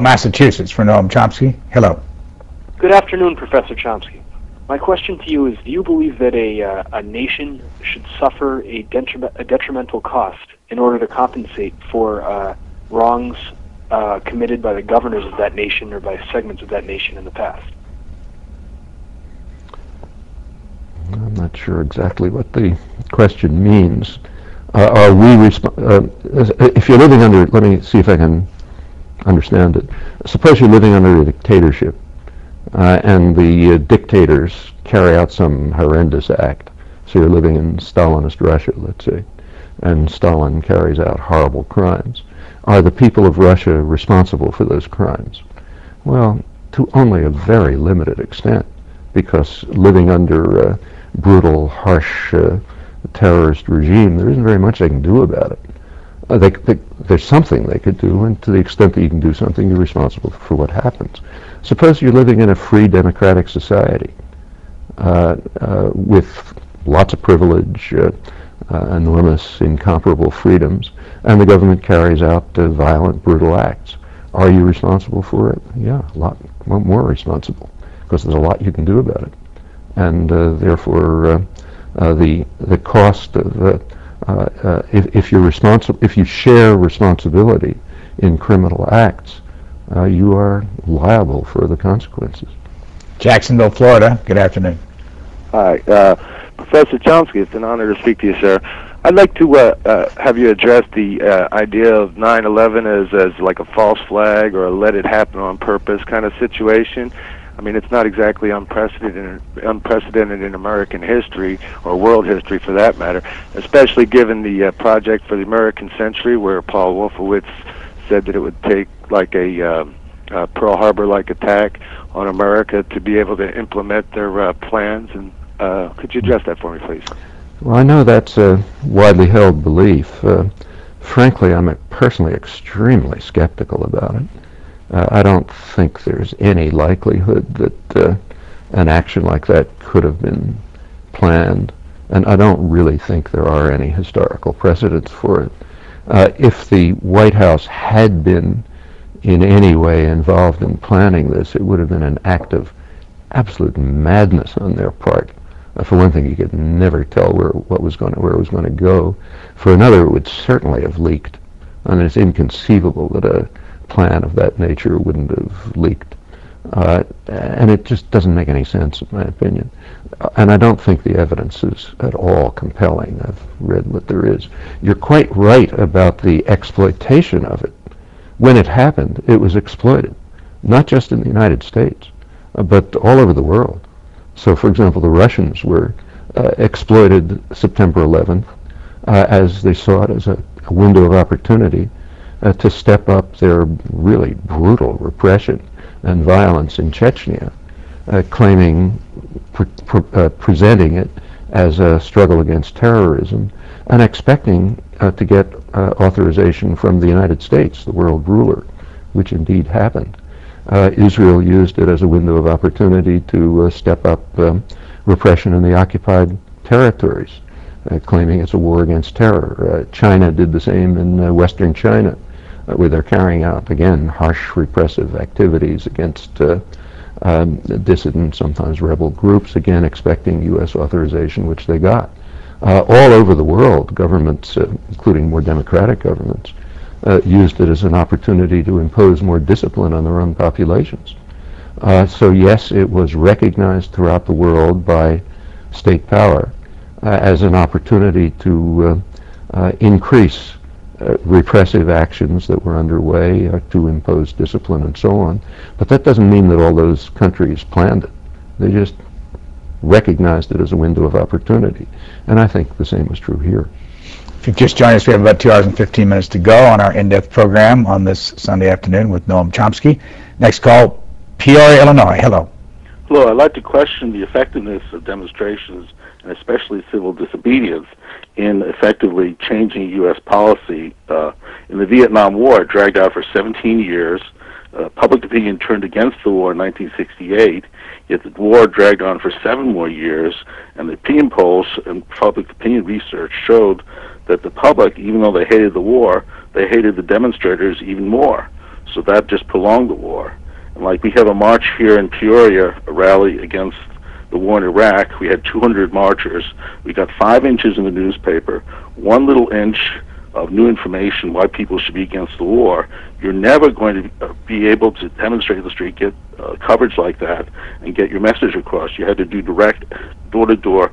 Massachusetts for Noam Chomsky. Hello. Good afternoon, Professor Chomsky. My question to you is, do you believe that a nation should suffer a detrimental cost in order to compensate for wrongs committed by the governors of that nation or by segments of that nation in the past? I'm not sure exactly what the question means. Are we if you're living under, let me see if I can understand it. Suppose you're living under a dictatorship, and the dictators carry out some horrendous act. So you're living in Stalinist Russia, let's say, and Stalin carries out horrible crimes. Are the people of Russia responsible for those crimes? Well, to only a very limited extent, because living under a brutal, harsh terrorist regime, there isn't very much they can do about it. There's something they could do, and to the extent that you can do something, you're responsible for what happens. Suppose you're living in a free democratic society with lots of privilege, enormous, incomparable freedoms, and the government carries out violent, brutal acts. Are you responsible for it? Yeah, a lot more responsible, because there's a lot you can do about it. And therefore, the cost of if you share responsibility in criminal acts, you are liable for the consequences. Jacksonville, Florida. Good afternoon. Hi, Professor Chomsky. It's an honor to speak to you, sir. I'd like to have you address the idea of 9/11 as like a false flag or a let it happen on purpose kind of situation. I mean, it's not exactly unprecedented in American history, or world history for that matter, especially given the Project for the American Century, where Paul Wolfowitz said that it would take like a Pearl Harbor-like attack on America to be able to implement their plans. And could you address that for me, please? Well, I know that's a widely held belief. Frankly, I'm personally extremely skeptical about it. I don't think there's any likelihood that an action like that could have been planned, and I don't really think there are any historical precedents for it. If the White House had been in any way involved in planning this, it would have been an act of absolute madness on their part. For one thing, you could never tell where it was going to go. For another, it would certainly have leaked. I mean, it's inconceivable that a plan of that nature wouldn't have leaked. And it just doesn't make any sense, in my opinion. And I don't think the evidence is at all compelling. I've read what there is. You're quite right about the exploitation of it. When it happened, it was exploited, not just in the United States, but all over the world. So, for example, the Russians were exploited September 11th as they saw it as a window of opportunity to step up their really brutal repression and violence in Chechnya, presenting it as a struggle against terrorism, and expecting to get authorization from the United States, the world ruler, which indeed happened. Israel used it as a window of opportunity to step up repression in the occupied territories, claiming it's a war against terror. China did the same in Western China, where they're carrying out, again, harsh repressive activities against dissident, sometimes rebel groups, again expecting U.S. authorization, which they got. All over the world, governments, including more democratic governments, used it as an opportunity to impose more discipline on their own populations. So yes, it was recognized throughout the world by state power as an opportunity to increase repressive actions that were underway, to impose discipline and so on. But that doesn't mean that all those countries planned it. They just recognized it as a window of opportunity. And I think the same was true here. If you've just joined us, we have about 2 hours and 15 minutes to go on our in-depth program on this Sunday afternoon with Noam Chomsky. Next call, Peoria, Illinois. Hello. Hello. I'd like to question the effectiveness of demonstrations, and especially civil disobedience, in effectively changing U.S. policy. In the Vietnam War, it dragged out for 17 years. Public opinion turned against the war in 1968, yet the war dragged on for 7 more years, and the opinion polls and public opinion research showed that the public, even though they hated the war, they hated the demonstrators even more. So that just prolonged the war. And like we have a march here in Peoria, a rally against the war in Iraq. We had 200 marchers. We got 5 inches in the newspaper, 1 little inch of new information why people should be against the war. You're never going to be able to demonstrate in the street, get coverage like that, and get your message across. You had to do direct, door-to-door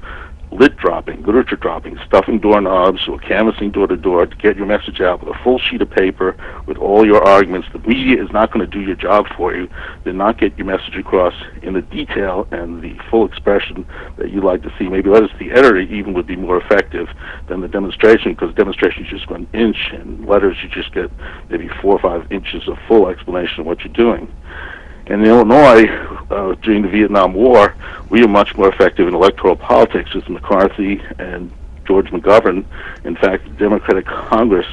literature dropping, stuffing doorknobs or canvassing door to door to get your message out with a full sheet of paper with all your arguments. The media is not going to do your job for you. They'll not get your message across in the detail and the full expression that you like to see. Maybe letters to the editor even would be more effective than the demonstration, because demonstrations just go an inch, and letters you just get maybe 4 or 5 inches of full explanation of what you're doing. And in Illinois, during the Vietnam War, we were much more effective in electoral politics with McCarthy and George McGovern. In fact, the Democratic Congress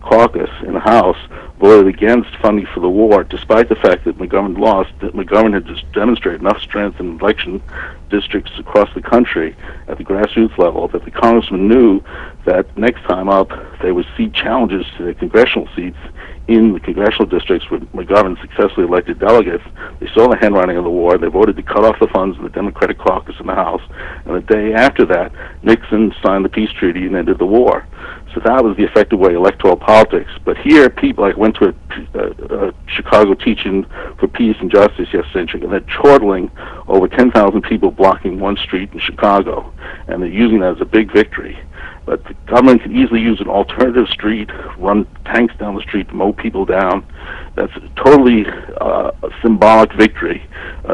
caucus in the House voted against funding for the war, despite the fact that McGovern lost, that McGovern had just demonstrated enough strength in election districts across the country at the grassroots level that the congressman knew that next time up they would see challenges to the congressional seats in the congressional districts where McGovern successfully elected delegates. They saw the handwriting of the war. They voted to cut off the funds in the Democratic caucus in the House. And the day after that, Nixon signed the peace treaty and ended the war. So that was the effective way, electoral politics. But here, people, I went to a Chicago teaching for peace and justice yesterday, and they're chortling over 10,000 people blocking one street in Chicago. And they're using that as a big victory. But the government can easily use an alternative street, run tanks down the street to mow people down. That's totally a symbolic victory.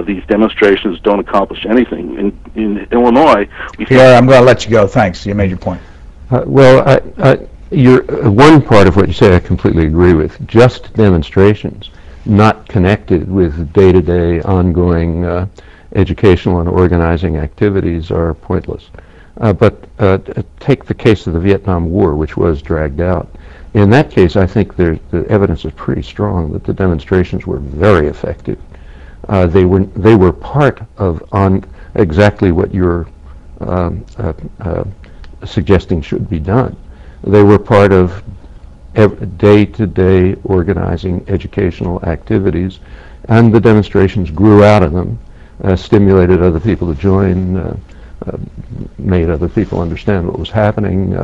These demonstrations don't accomplish anything. In Illinois, Pierre, I'm going to let you go. Thanks. You made your point. One part of what you say I completely agree with. Just demonstrations, not connected with day-to-day ongoing educational and organizing activities, are pointless. But take the case of the Vietnam War, which was dragged out. In that case, I think the evidence is pretty strong that the demonstrations were very effective. They were part of exactly what you're suggesting should be done. They were part of day-to-day organizing educational activities, and the demonstrations grew out of them, stimulated other people to join, made other people understand what was happening,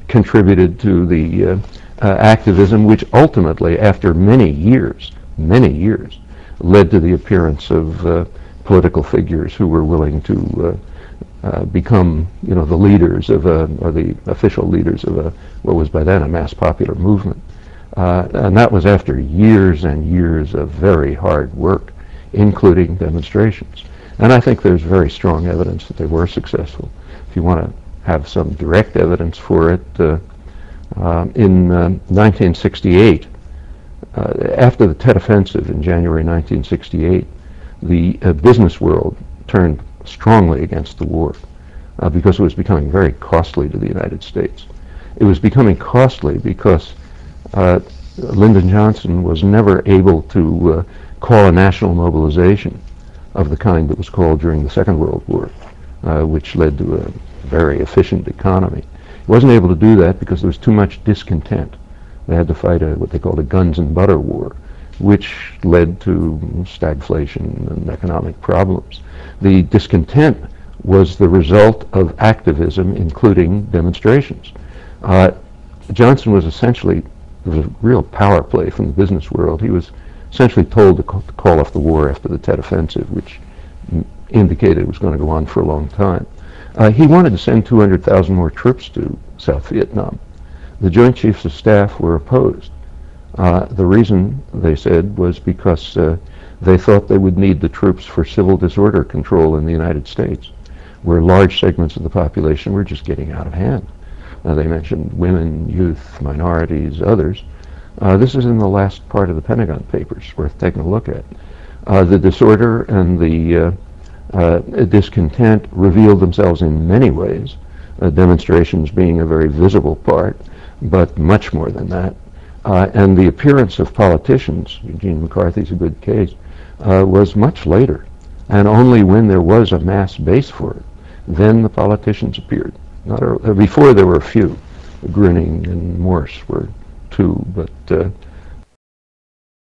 contributed to the activism, which ultimately, after many years, led to the appearance of political figures who were willing to become, the leaders of or the official leaders of what was by then a mass popular movement. And that was after years and years of very hard work, including demonstrations. And I think there's very strong evidence that they were successful. If you want to have some direct evidence for it, in 1968, after the Tet Offensive in January 1968, the business world turned strongly against the war because it was becoming very costly to the United States. It was becoming costly because Lyndon Johnson was never able to call a national mobilization of the kind that was called during the Second World War, which led to a very efficient economy. He wasn't able to do that because there was too much discontent. They had to fight what they called a guns and butter war, which led to stagflation and economic problems. The discontent was the result of activism, including demonstrations. Johnson was essentially, there was a real power play from the business world. He was essentially told to call off the war after the Tet Offensive, which indicated it was going to go on for a long time. He wanted to send 200,000 more troops to South Vietnam. The Joint Chiefs of Staff were opposed. The reason, they said, was because they thought they would need the troops for civil disorder control in the United States, where large segments of the population were just getting out of hand. They mentioned women, youth, minorities, others. This is in the last part of the Pentagon Papers, worth taking a look at. The disorder and the discontent revealed themselves in many ways, demonstrations being a very visible part, but much more than that. And the appearance of politicians, Eugene McCarthy's a good case, was much later. And only when there was a mass base for it, then the politicians appeared. Before there were a few. Grinning and Morse were two, but